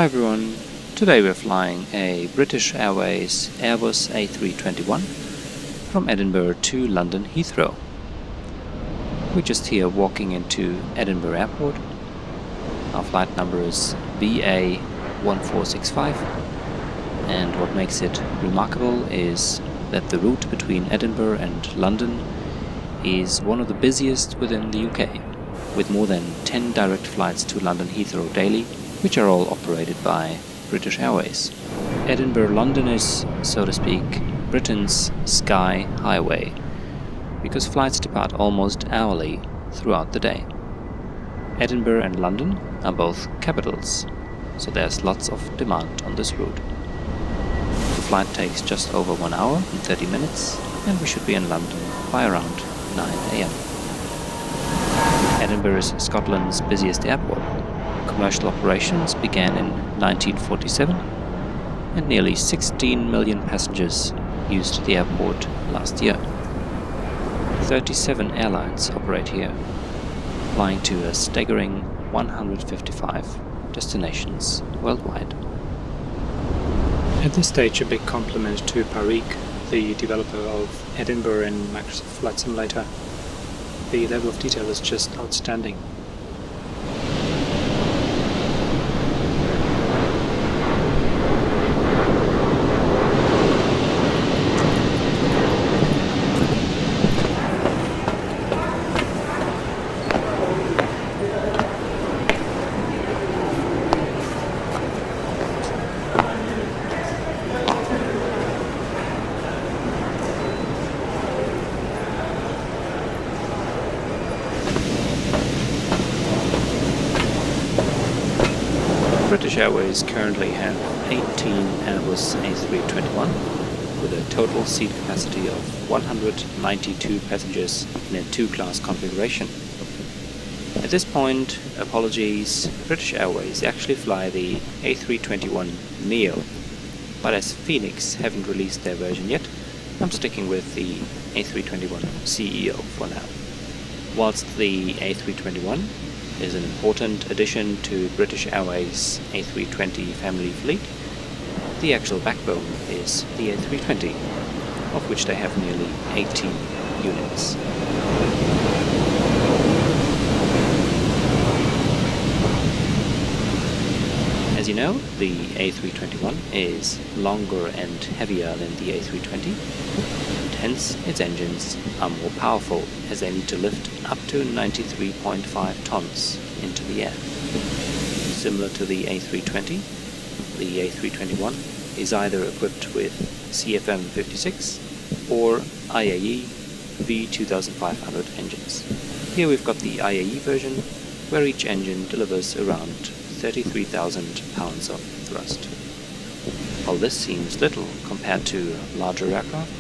Hi everyone, today we're flying a British Airways Airbus A321 from Edinburgh to London Heathrow. We're just here walking into Edinburgh Airport. Our flight number is BA1465, and what makes it remarkable is that the route between Edinburgh and London is one of the busiest within the UK, with more than 10 direct flights to London Heathrow daily, which are all operated by British Airways. Edinburgh-London is, so to speak, Britain's sky highway, because flights depart almost hourly throughout the day. Edinburgh and London are both capitals, so there's lots of demand on this route. The flight takes just over 1 hour and 30 minutes, and we should be in London by around 9 AM. Edinburgh is Scotland's busiest airport. Commercial operations began in 1947, and nearly 16 million passengers used the airport last year. 37 airlines operate here, flying to a staggering 155 destinations worldwide. At this stage, a big compliment to Parik, the developer of Edinburgh and Microsoft Flight Simulator. The level of detail is just outstanding. British Airways currently have 18 Airbus A321 with a total seat capacity of 192 passengers in a two-class configuration. At this point, apologies, British Airways actually fly the A321neo, but as Phoenix haven't released their version yet, I'm sticking with the A321ceo for now. Whilst the A321 is an important addition to British Airways A320 family fleet, the actual backbone is the A320, of which they have nearly 18 units. As you know, the A321 is longer and heavier than the A320, and hence its engines are more powerful, as they need to lift up to 93.5 tons into the air. Similar to the A320, the A321 is either equipped with CFM56 or IAE V2500 engines. Here we've got the IAE version, where each engine delivers around 33,000 pounds of thrust. While this seems little compared to larger aircraft,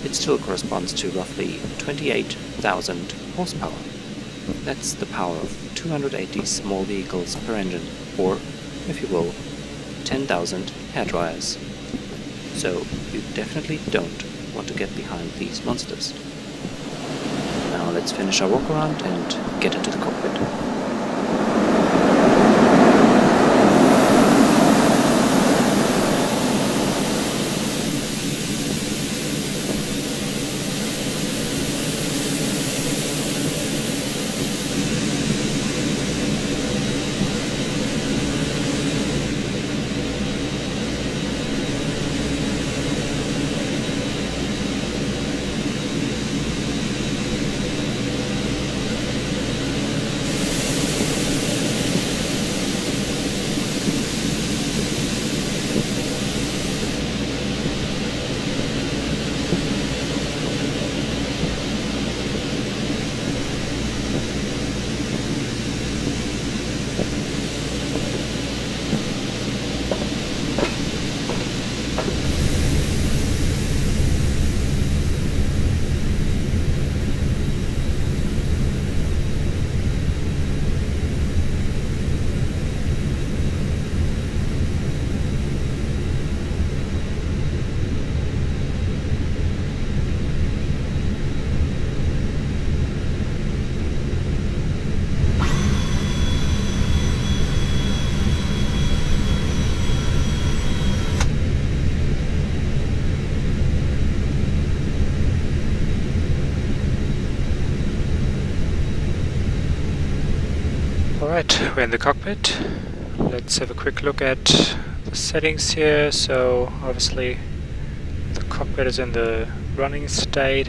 it still corresponds to roughly 28,000 horsepower. That's the power of 280 small vehicles per engine, or, if you will, 10,000 hairdryers. So you definitely don't want to get behind these monsters. Now let's finish our walk around and get into the cockpit. Alright, we're in the cockpit. Let's have a quick look at the settings here. So obviously the cockpit is in the running state.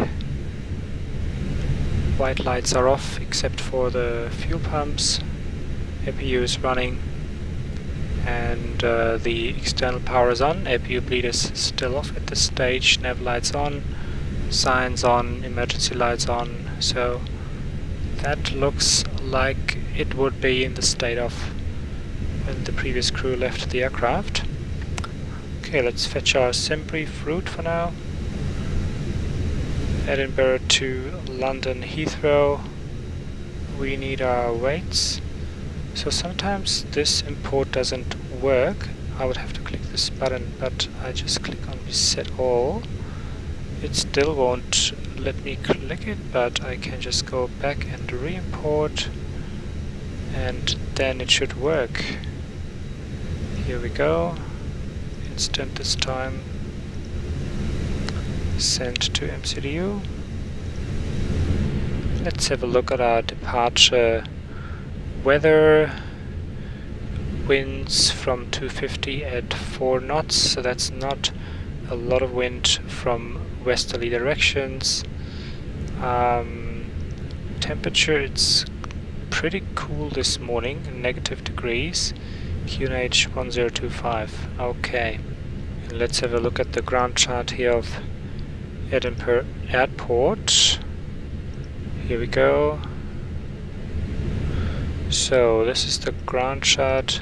White lights are off except for the fuel pumps. APU is running and the external power is on. APU bleed is still off at this stage. Nav lights on, signs on, emergency lights on. So that looks like it would be in the state of when the previous crew left the aircraft. Okay, let's fetch our sim-brief route for now. Edinburgh to London Heathrow. We need our weights. So sometimes this import doesn't work. I would have to click this button, but I just click on reset all. It still won't let me click it, but I can just go back and re-import, and then it should work. Here we go. Instant this time. Send to MCDU. Let's have a look at our departure weather. Winds from 250 at 4 knots, so that's not a lot of wind from westerly directions. Temperature, it's pretty cool this morning, -, degrees. QNH 1025. Okay, and let's have a look at the ground chart here of Edinburgh Airport. Here we go. So this is the ground chart.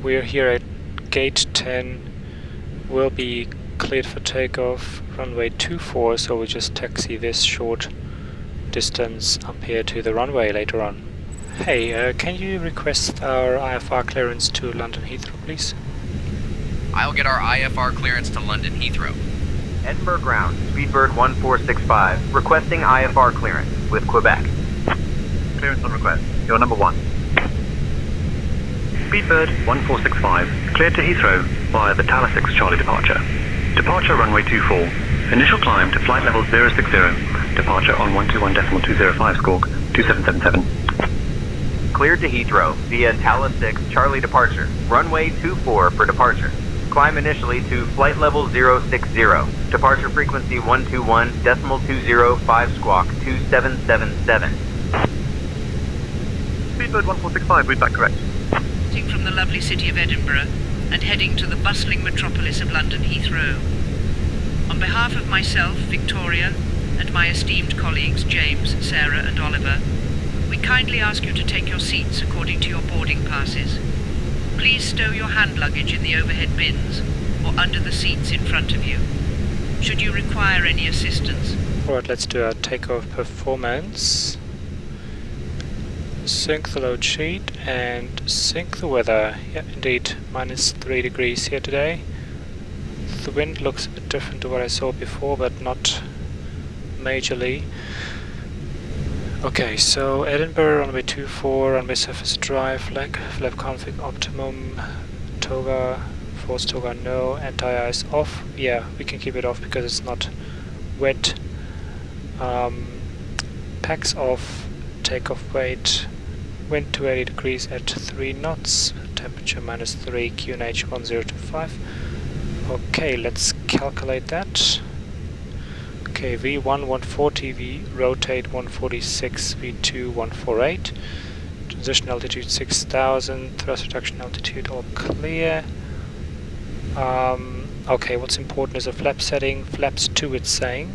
We're here at gate 10. We'll be cleared for takeoff, runway 24, so we just taxi this short distance up here to the runway later on. Hey, can you request our IFR clearance to London Heathrow, please? I'll get our IFR clearance to London Heathrow. Edinburgh ground, Speedbird 1465, requesting IFR clearance with Quebec. Clearance on request. You're number 1. Speedbird 1465, cleared to Heathrow via the Tower 6 Charlie departure. Departure runway 24. Initial climb to flight level 060. Departure on 121.205 squawk 2777. Cleared to Heathrow via Tower 6 Charlie departure, runway 24 for departure. Climb initially to flight level 060. Departure frequency 121.205 squawk 2777. Speedbird 1465, read that correct. From the lovely city of Edinburgh and heading to the bustling metropolis of London Heathrow. On behalf of myself, Victoria, and my esteemed colleagues James, Sarah and Oliver, we kindly ask you to take your seats according to your boarding passes. Please stow your hand luggage in the overhead bins or under the seats in front of you. Should you require any assistance. Alright, let's do our takeoff performance. Sync the load sheet and sync the weather. Yeah, indeed, -3 degrees here today. The wind looks a bit different to what I saw before, but not majorly. Okay, so Edinburgh runway 24 on MSFS drive, flap config optimum, toga, force toga no, anti-ice off. Yeah, we can keep it off because it's not wet. Packs off, takeoff weight, wind 280 degrees at 3 knots, temperature -3, QNH 1025. Okay, let's calculate that. Okay, V1 140, V rotate 146, V2 148, transition altitude 6000, thrust reduction altitude all clear. Okay, what's important is a flap setting, flaps 2 it's saying,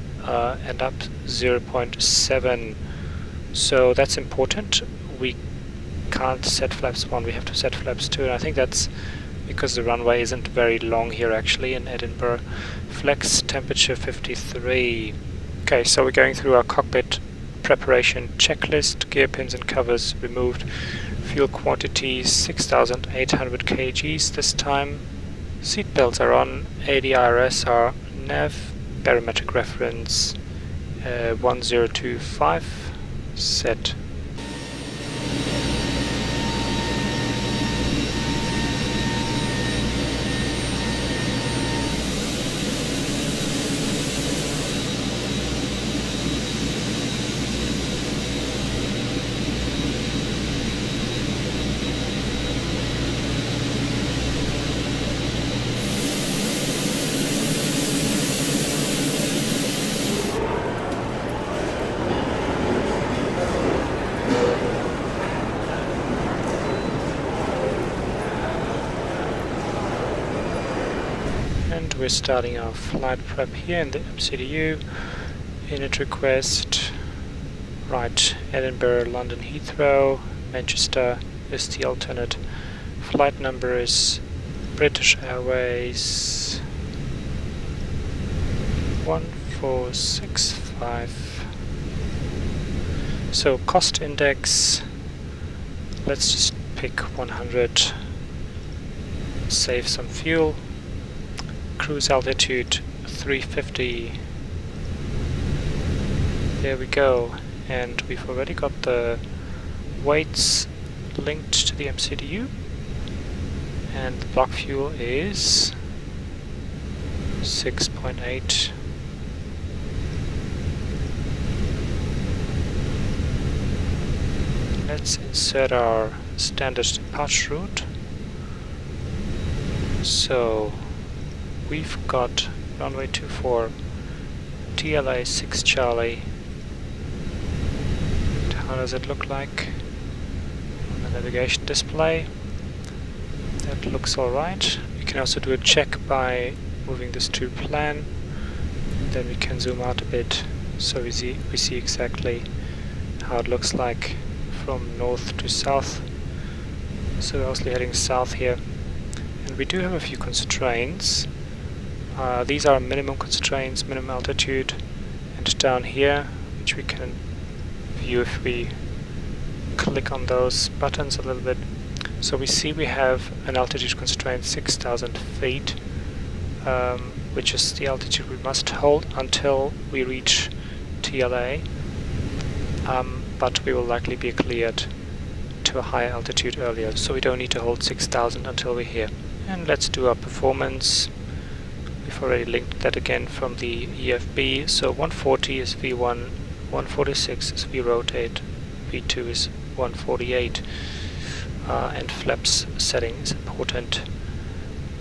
and up 0.7, so that's important. We can't set flaps 1, we have to set flaps 2, and I think that's because the runway isn't very long here actually in Edinburgh. Flex temperature 53. Okay, so we're going through our cockpit preparation checklist. Gear pins and covers removed. Fuel quantity 6,800 kgs this time. Seat belts are on. ADRS are nav. Barometric reference 1025. Set. we're starting our flight prep here in the MCDU. Init request. Right, Edinburgh, London Heathrow, Manchester is the alternate. Flight number is British Airways 1465. So cost index, let's just pick 100, save some fuel. Cruise altitude 350. There we go. And we've already got the weights linked to the MCDU, and the block fuel is 6.8. Let's insert our standard departure route. So we've got runway 24, TLA 6 Charlie. How does it look like on the navigation display? That looks alright. We can also do a check by moving this to plan. Then we can zoom out a bit so we see exactly how it looks like from north to south. So we're obviously heading south here. And we do have a few constraints. These are minimum constraints, minimum altitude, and down here, which we can view if we click on those buttons a little bit. So we see we have an altitude constraint 6,000 feet, which is the altitude we must hold until we reach TLA, but we will likely be cleared to a higher altitude earlier, so we don't need to hold 6,000 until we're here. And let's do our performance. We've already linked that again from the EFB. So 140 is V1, 146 is V-rotate, V2 is 148, and flaps setting is important.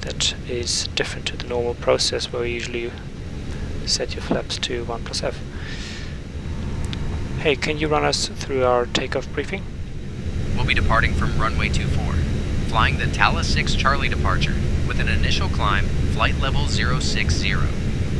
That is different to the normal process where you usually set your flaps to 1+F. Hey, can you run us through our takeoff briefing? We'll be departing from runway 24, flying the Thales 6 Charlie departure with an initial climb, flight level 060.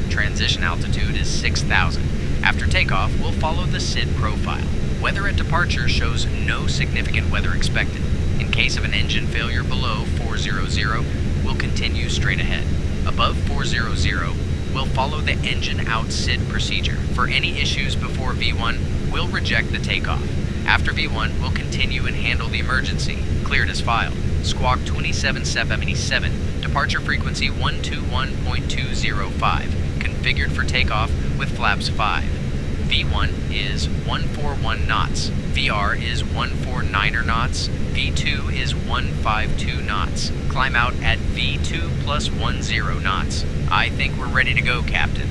Transition altitude is 6,000. After takeoff, we'll follow the SID profile. Weather at departure shows no significant weather expected. In case of an engine failure below 400, we'll continue straight ahead. Above 400, we'll follow the engine out SID procedure. For any issues before V1, we'll reject the takeoff. After V1, we'll continue and handle the emergency. Cleared as filed. Squawk 2777, departure frequency 121.205, configured for takeoff with flaps 5. V1 is 141 knots, VR is 149 knots, V2 is 152 knots. Climb out at V2 plus 10 knots. I think we're ready to go, Captain.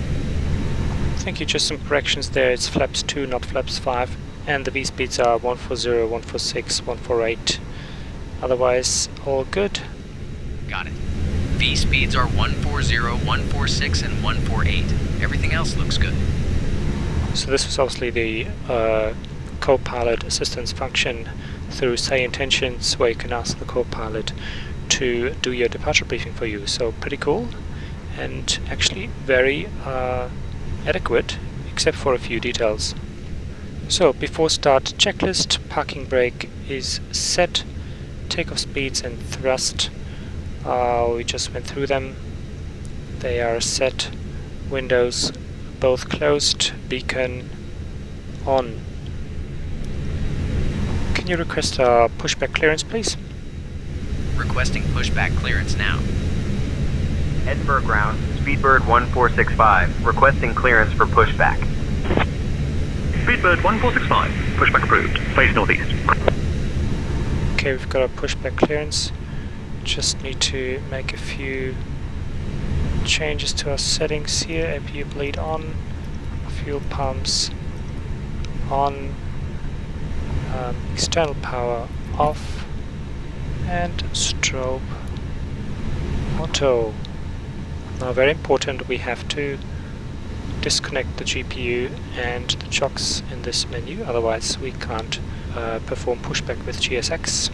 Thank you, just some corrections there. It's flaps 2, not flaps 5, and the V speeds are 140, 146, 148. Otherwise, all good. Got it. V speeds are 140, 146, and 148. Everything else looks good. So this was obviously the co-pilot assistance function through Say Intentions, where you can ask the co-pilot to do your departure briefing for you. So pretty cool, and actually very adequate, except for a few details. So before start checklist, parking brake is set, takeoff speeds and thrust, we just went through them. They are set, windows both closed, beacon on. Can you request a pushback clearance, please? Requesting pushback clearance now. Edinburgh ground, Speedbird 1465, requesting clearance for pushback. Speedbird 1465, pushback approved. Face northeast. Okay, we've got our pushback clearance. Just need to make a few changes to our settings here. APU bleed on, fuel pumps on, external power off, and strobe auto. Now, very important, we have to disconnect the GPU and the chocks in this menu, otherwise we can't perform pushback with GSX.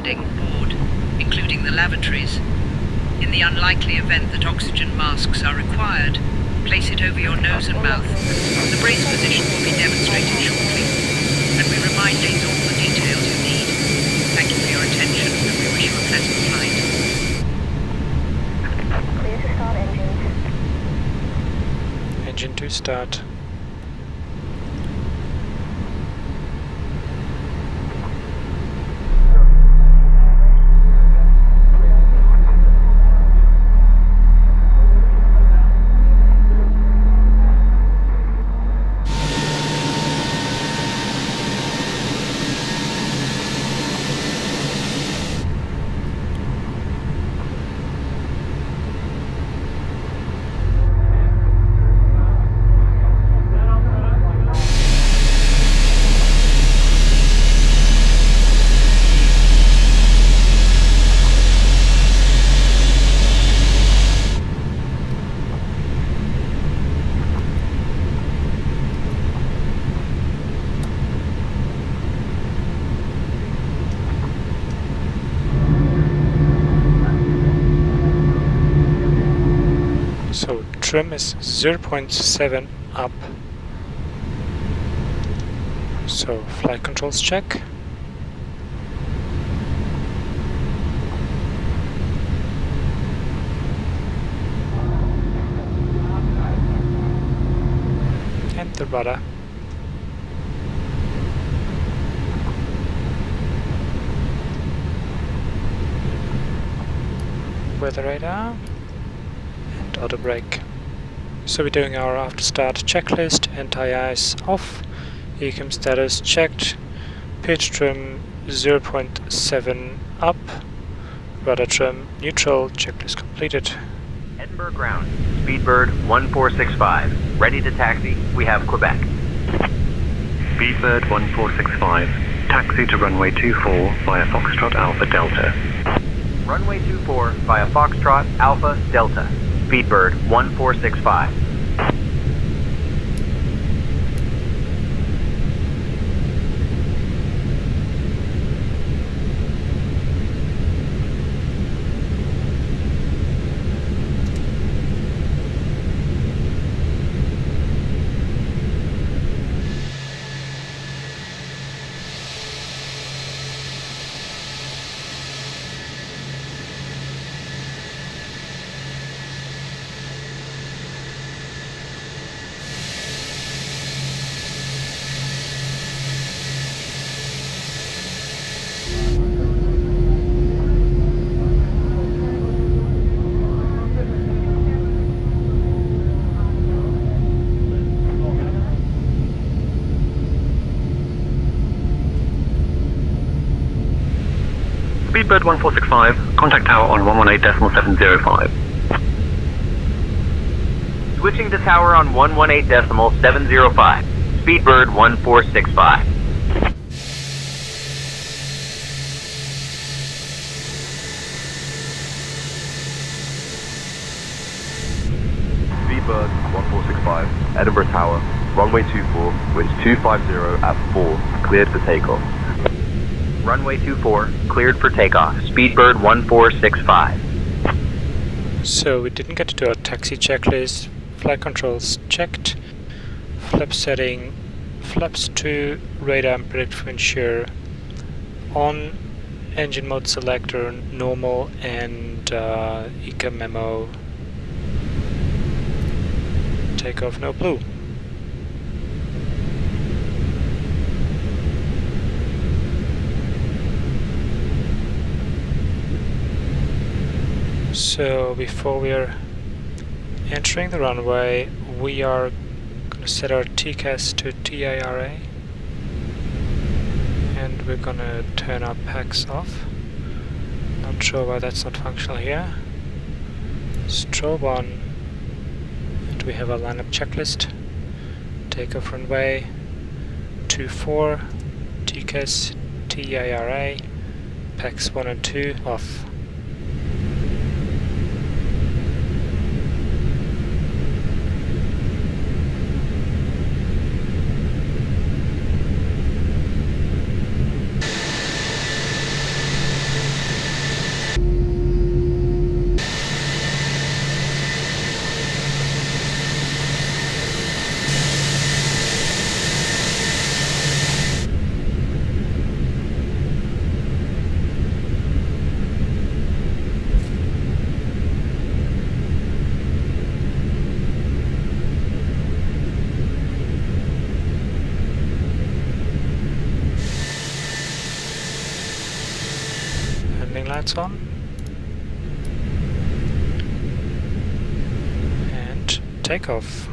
landing board, including the lavatories. In the unlikely event that oxygen masks are required, place it over your nose and mouth. The brace position will be demonstrated shortly, and we remind you all the details you need. Thank you for your attention, and we wish you a pleasant flight. Clear to start engines. Engine to start. So trim is 0.7 up. So flight controls check. And the rudder. Weather radar. Auto brake. So we're doing our after start checklist. Anti-ice off, ECM status checked, pitch trim 0.7 up, rudder trim neutral, checklist completed. Edinburgh ground, Speedbird 1465, ready to taxi. We have Quebec. Speedbird 1465, taxi to runway 24 via Foxtrot Alpha Delta. Runway 24 via Foxtrot Alpha Delta. Speedbird 1465. Speedbird 1465, contact tower on 118.705. Switching to tower on 118.705. Speedbird 1465. Speedbird 1465, Edinburgh Tower, runway 24, winds 250 at 4, cleared for takeoff. Runway 24, cleared for takeoff. Speedbird 1465. So we didn't get to do our taxi checklist. Flight controls checked. Flap setting, flaps 2, radar and predictive ensure on, engine mode selector normal, and ECA memo. Takeoff no blue. So before we are entering the runway, we are going to set our TCAS to TIRA, and we're going to turn our packs off. Not sure why that's not functional here. Strobe on, and we have a lineup checklist. Takeoff runway 24, TCAS TIRA, packs 1 and 2 off. lights on. And takeoff.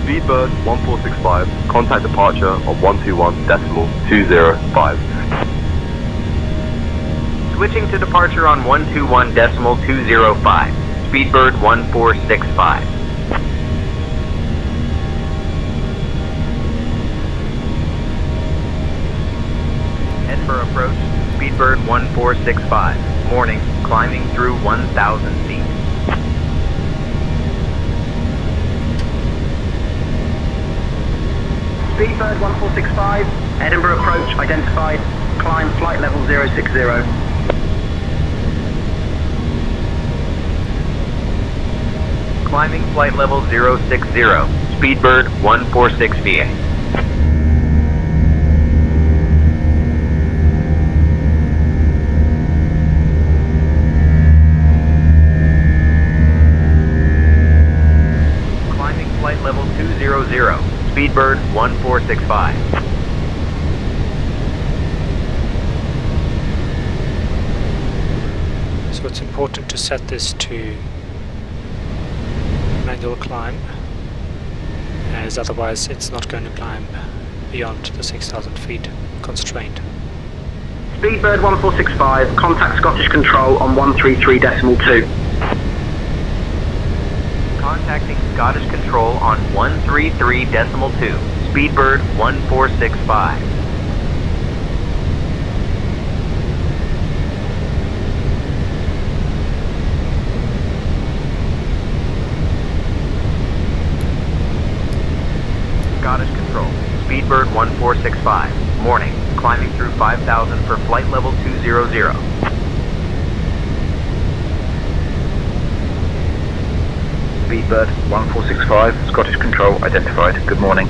Speedbird 1465, contact departure on 121.205. Switching to departure on 121.205. Speedbird 1465. Edinburgh approach, Speedbird 1465. Morning, climbing through 1,000 feet. Speedbird 1465, Edinburgh approach identified, climb flight level 060. Climbing flight level 060, Speedbird 146 VA. Climbing flight level 200, Speedbird 1465. So it's important to set this to manual climb, as otherwise it's not going to climb beyond the 6,000 feet constraint. Speedbird 1465, contact Scottish Control on 133.2. Contacting Scottish Control on 133.2. Speedbird 1465. Scottish Control, Speedbird 1465. Morning, climbing through 5,000 for flight level 200. Speedbird 1465, Scottish Control identified. Good morning.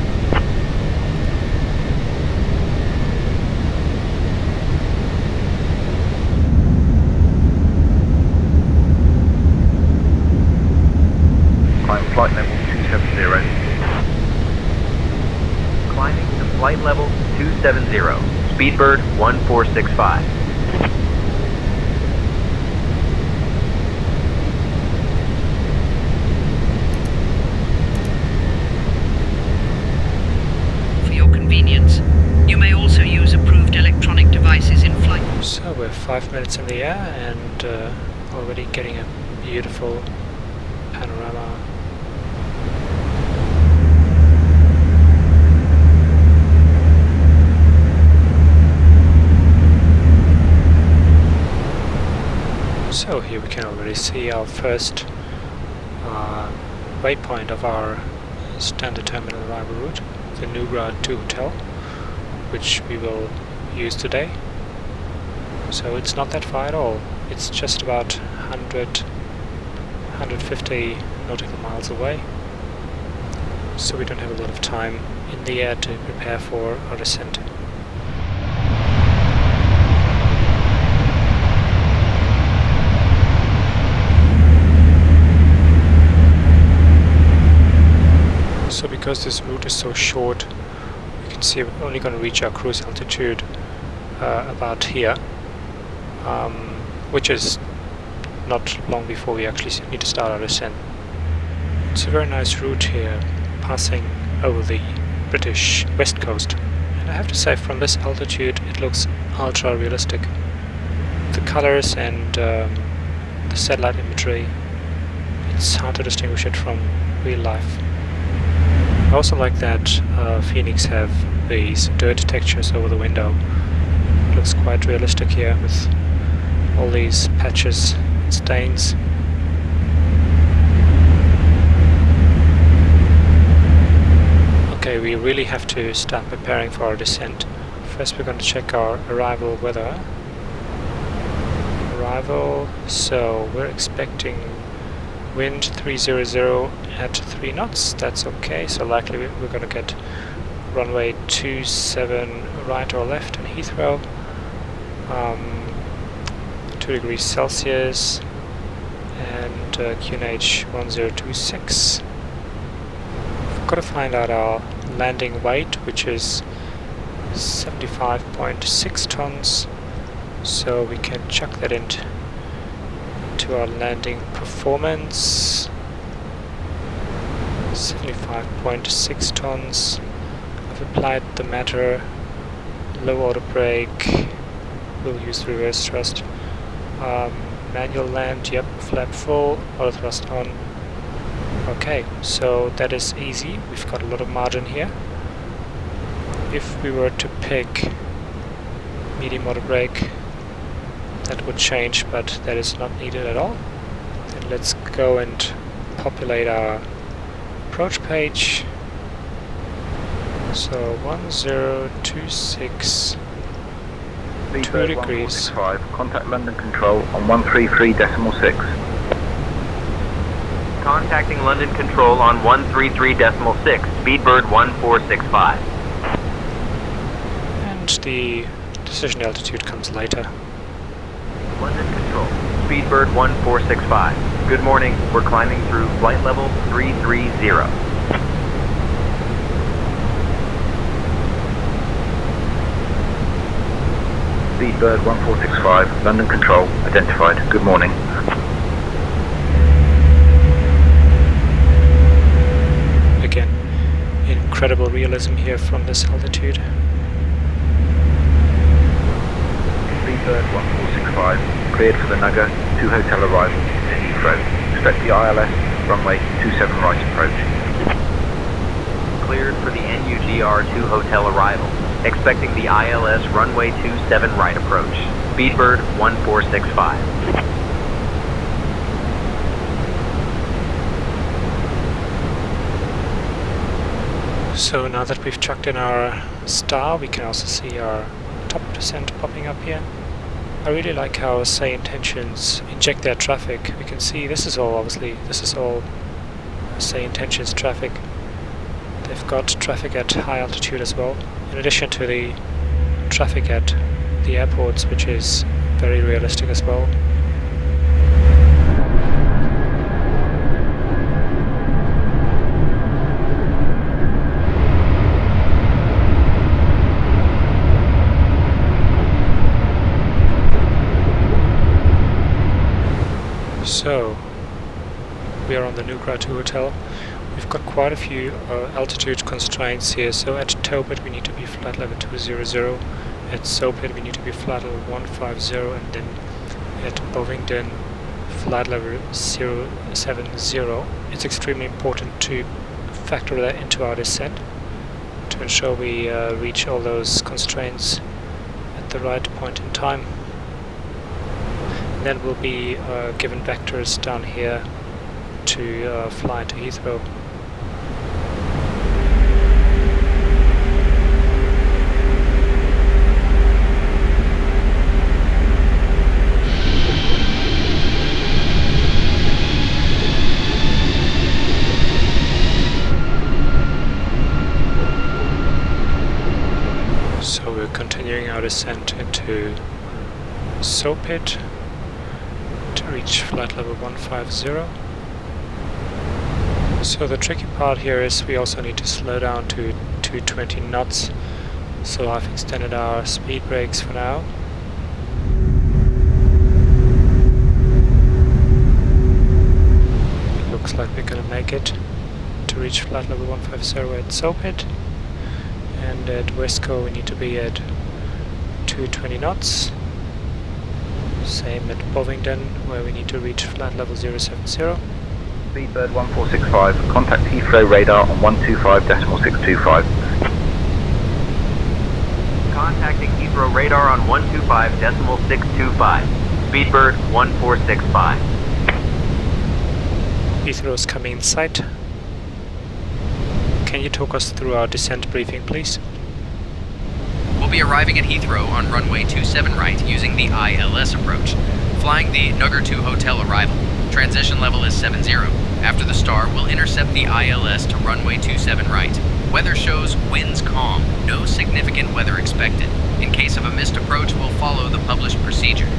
Climb flight level 270. Climbing to flight level 270. Speedbird 1465. You may also use approved electronic devices in flight. So we're 5 minutes in the air and already getting a beautiful panorama. So here we can already see our first waypoint of our standard terminal arrival route, the Nugra 2 Hotel, which we will use today. so it's not that far at all. It's just about 150 nautical miles away, so we don't have a lot of time in the air to prepare for our descent. So because this route is so short, you can see we're only going to reach our cruise altitude about here, which is not long before we actually need to start our descent. It's a very nice route here, passing over the British west coast, and I have to say from this altitude it looks ultra realistic. The colors and the satellite imagery, it's hard to distinguish it from real life. I also like that Phoenix have these dirt textures over the window. It looks quite realistic here with all these patches and stains. Okay, we really have to start preparing for our descent. First we're going to check our arrival weather. Arrival, so we're expecting wind 300 at 3 knots, that's okay, so likely we're going to get runway 27 right or left in Heathrow, 2 degrees Celsius, and QNH 1026. We've got to find out our landing weight, which is 75.6 tons, so we can chuck that into our landing performance. 75.6 tons. I've applied the matter, low auto brake, we'll use reverse thrust, manual land, yep, flap full, auto thrust on. Okay, so that is easy, we've got a lot of margin here. If we were to pick medium auto brake, that would change, but that is not needed at all. Then let's go and populate our approach page. So 1026, 2 degrees. Contact London Control on 133.6. Contacting London Control on 133.6, Speedbird 1465. And the decision altitude comes later. London Control, Speedbird 1465. Good morning, we're climbing through flight level 330. Speedbird 1465, London Control, identified. Good morning. Again, incredible realism here from this altitude. Speedbird 1465, cleared for the Nugget, 2 hotel arrival to Heathrow. Expect the ILS, runway 27 right approach. Cleared for the NUGR 2 hotel arrival. Expecting the ILS runway 27 right approach. Speedbird 1465. So now that we've chucked in our star, we can also see our top descent popping up here. I really like how Say Intentions inject their traffic. We can see this is all Say Intentions traffic. They've got traffic at high altitude as well, in addition to the traffic at the airports, which is very realistic as well. So, we are on the Nugra 2 hotel. We've got quite a few altitude constraints here. So at Tobit we need to be flight level 200, at Sopit we need to be flight level 150, and then at Bovingdon flight level 070. It's extremely important to factor that into our descent to ensure we reach all those constraints at the right point in time. Then we'll be given vectors down here to fly to Heathrow. descent into Cockit to reach flight level 150. So the tricky part here is we also need to slow down to 220 knots, so I've extended our speed brakes for now. It looks like we're gonna make it to reach flight level 150 at Cockit, and at Westco we need to be at 220 knots. Same at Bovingdon, where we need to reach flight level 070. Speedbird 1465, contact Heathrow radar on 125.625. Contacting Heathrow radar on 125.625. Speedbird 1465. Heathrow's coming in sight. Can you talk us through our descent briefing, please? We'll be arriving at Heathrow on runway 27 right using the ILS approach, flying the Nugger 2 hotel arrival. Transition level is 70. After the star, we'll intercept the ILS to runway 27 right. Weather shows winds calm, no significant weather expected. In case of a missed approach, we'll follow the published procedure.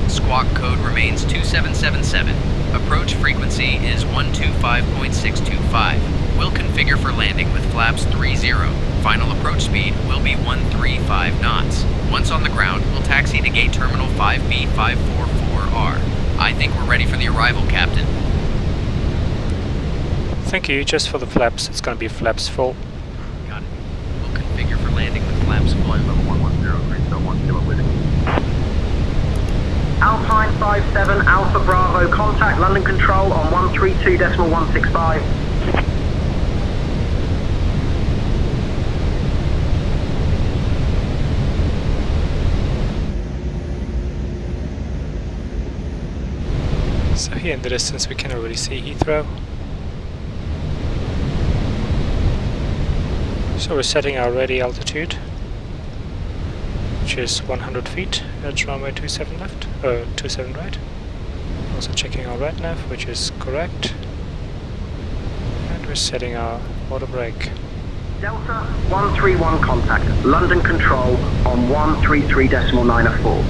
Squawk code remains 2777. Approach frequency is 125.625. We'll configure for landing with flaps 30. Final approach speed will be 135 knots. Once on the ground, we'll taxi to gate terminal 5B544R. I think we're ready for the arrival, Captain. Thank you. Just for the flaps, it's going to be flaps full. Got it. We'll configure for landing with flaps full. Level 110, with it. Alpine 57, Alpha Bravo, contact London Control on 132.165. So here in the distance we can already see Heathrow. So we're setting our ready altitude, which is 100 feet at runway 27 left, 27 right. Also checking our red nav, which is correct. And we're setting our auto brake. Delta 131 contact, London Control on 133.904.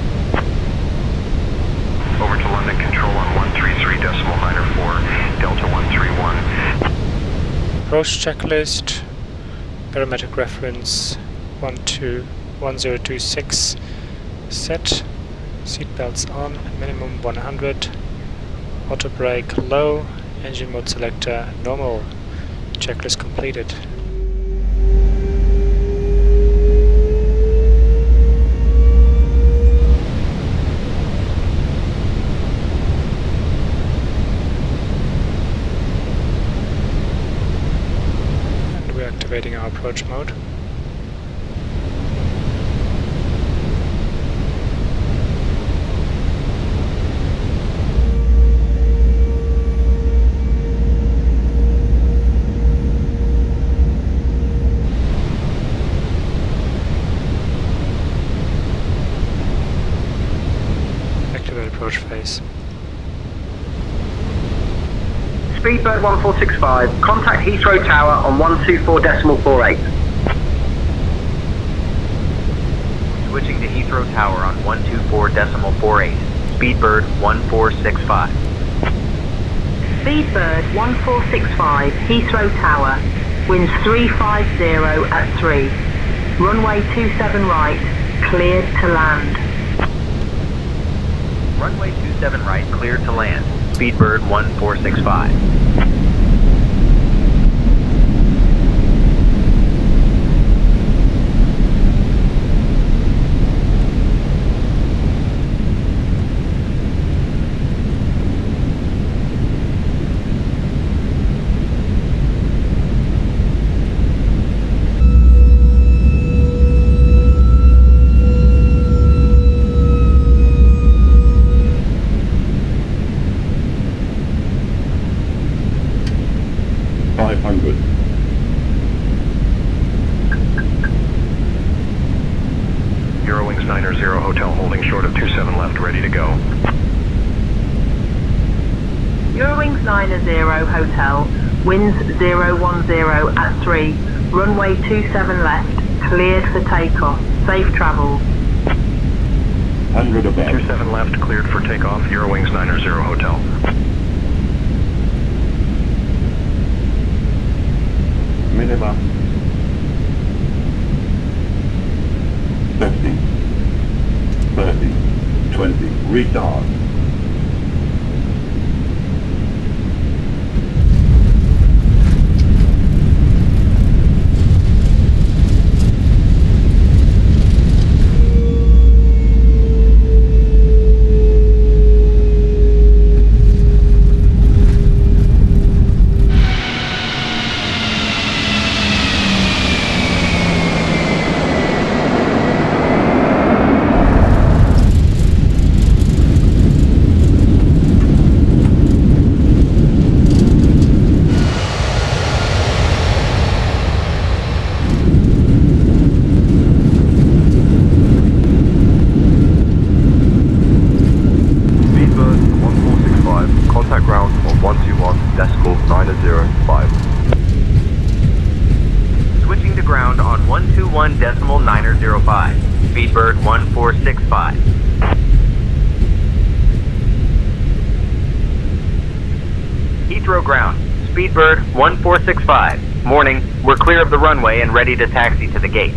Over to London Control on 133.904, Delta 131. Approach checklist, barometric reference 1026 set, seatbelts on, minimum 100, auto brake low, engine mode selector normal, checklist completed. Activating our approach mode. Activate approach phase. Speedbird 1465, contact Heathrow Tower on 124.48. Switching to Heathrow Tower on 124.48. Speedbird 1465. Speedbird 1465, Heathrow Tower, winds 350 at 3. Runway 27 right, cleared to land. Runway 27 right, cleared to land. Speedbird 1465. Eurowings 90 Hotel holding short of 27 left, ready to go. Eurowings 90 Hotel, winds 010 at 3. Runway 27 left, cleared for takeoff. Safe travels. 800 above. 27 left, cleared for takeoff, Eurowings 90 Hotel. Minimum. 50, 30, 20, retard. Speedbird 1465. Heathrow ground. Speedbird 1465. Morning. We're clear of the runway and ready to taxi to the gate.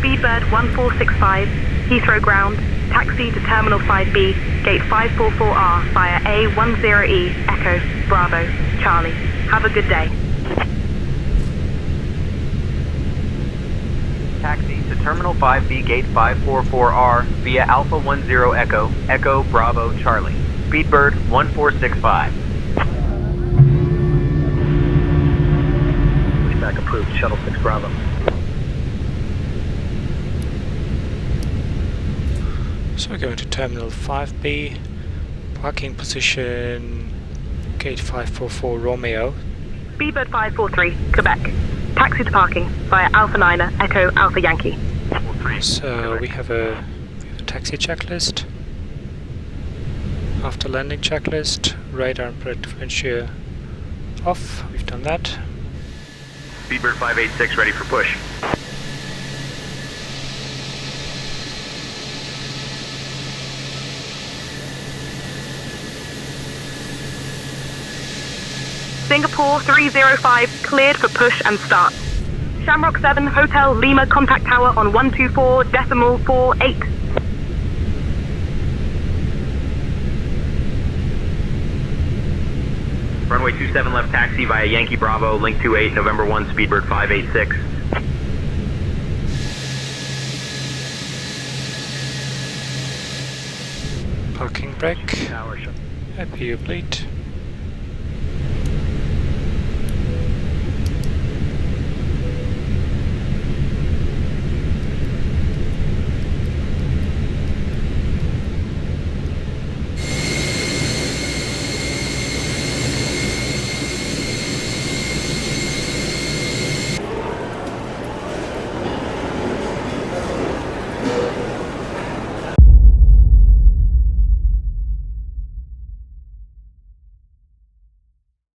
Speedbird 1465, Heathrow ground. Taxi to Terminal 5B, Gate 544R via A10E, Echo, Bravo, Charlie. Have a good day. Taxi to Terminal 5B, Gate 544R via Alpha 10 Echo, Echo, Bravo, Charlie. Speedbird 1465. Pushback approved, Shuttle 6 Bravo. So we're going to Terminal 5B, parking position, Gate 544 Romeo. Speedbird 543, Quebec. Taxi to parking via Alpha 9, Echo, Alpha Yankee. So we have a taxi checklist. After landing checklist, radar and differential off. We've done that. Speedbird 586 ready for push. Singapore 305, cleared for push and start. Shamrock 7, Hotel Lima, contact tower on 124.48. Runway 27 left taxi via Yankee Bravo, link 28, November 1, Speedbird 586. Parking brake. APU bleed.